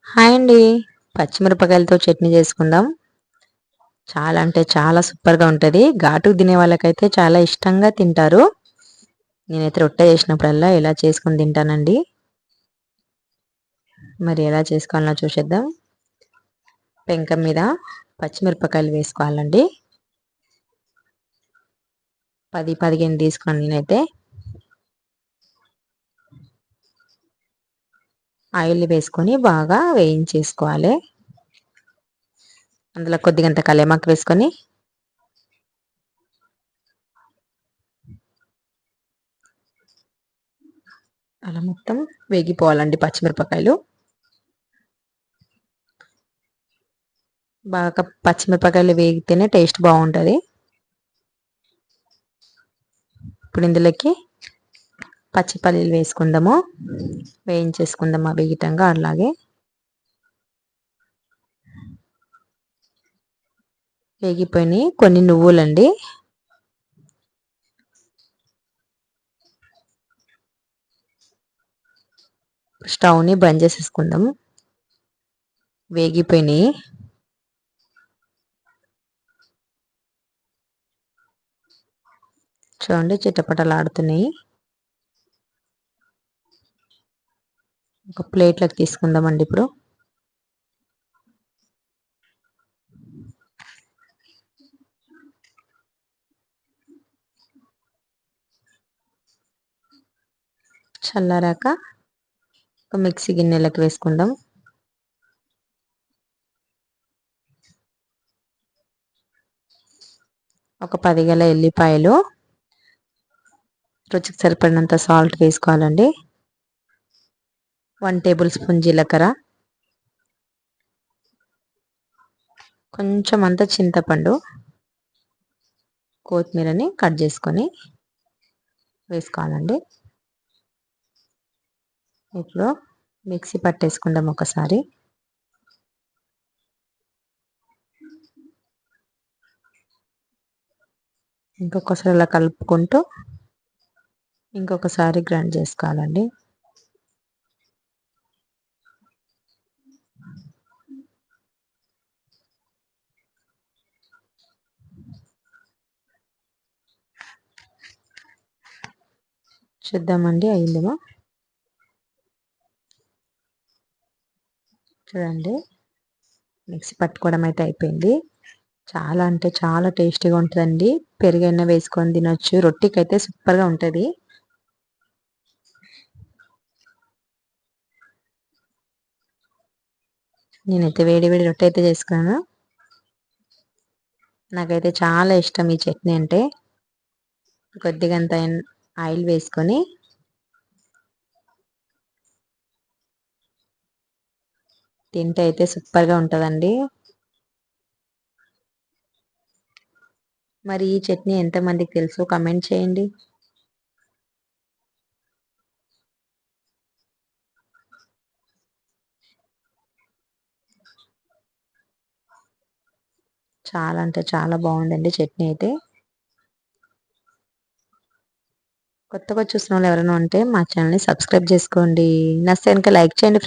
Hi అండి. పచ్చిమిరపకాయలతో చట్నీ చేసుకుందాం. చాలా అంటే చాలా సూపర్‌గా ఉంటది. ఘాటుకు తినే వాళ్ళకైతే చాలా ఇష్టంగా తింటారు. నేనైతే రొట్టె చేసినప్పుడల్లా ఇలా చేసుకొని తింటానండి. మరి ఎలా చేసుకోవాలో చూసేద్దాం. పెంక మీద పచ్చిమిరపకాయలు వేసుకోవాలండి. 10, 15 తీసుకున్నాను నేనైతే. ఆయిల్ వేసుకొని బాగా వేయించేసుకోవాలి. అందులో కొద్దిగంత కల్యమాకు వేసుకొని అలా మొత్తం వేగిపోవాలండి పచ్చిమిరపకాయలు. బాగా పచ్చిమిరపకాయలు వేగితేనే టేస్ట్ బాగుంటుంది. ఇప్పుడు ఇందులోకి పచ్చి పల్లీలు వేసుకుందాము. వేయించేసుకుందాము వేగిటంగా. అలాగే వేగిపోయినాయి కొన్ని నువ్వులండి. స్టవ్ని బంద్ చేసేసుకుందాం. వేగిపోయినాయి. చూడండి చిటపటలాడుతున్నాయి. ఒక ప్లేట్లోకి తీసుకుందామండి ఇప్పుడు. చల్లారాక ఒక మిక్సీ గిన్నెలకు వేసుకుందాం. ఒక 10 గల ఎల్లిపాయలు, రుచికి సరిపడినంత సాల్ట్ వేసుకోవాలండి. 1 టేబుల్ స్పూన్ జీలకర్ర, కొంచెం అంత చింతపండు, కొత్తిమీరని కట్ చేసుకొని వేసుకోవాలండి. ఇప్పుడు మిక్సీ పట్టేసుకుందాం ఒకసారి. ఇంకొకసారి అలా కలుపుకుంటూ ఇంకొకసారి గ్రైండ్ చేసుకోవాలండి. చూద్దామండి అయిందేమో. చూడండి మిక్సీ పట్టుకోవడం అయితే అయిపోయింది. చాలా అంటే చాలా టేస్టీగా ఉంటుందండి. పెరుగైనా వేసుకొని తినొచ్చు. రొట్టెకి అయితే సూపర్గా ఉంటుంది. నేనైతే వేడి వేడి రొట్టె అయితే చేసుకున్నాను. నాకైతే చాలా ఇష్టం ఈ చట్నీ అంటే. కొద్దిగంత ఆయిల్ వేసుకొని తింటే అయితే సూపర్గా ఉంటుందండి. మరి ఈ చట్నీ ఎంతమందికి తెలుసో కామెంట్ చేయండి. చాలా అంటే చాలా బాగుందండి చట్నీ అయితే. కొత్తగా చూసిన వాళ్ళు ఎవరైనా ఉంటే మా ఛానల్ని సబ్స్క్రైబ్ చేసుకోండి. నచ్చితే కనుక లైక్ చేయండి.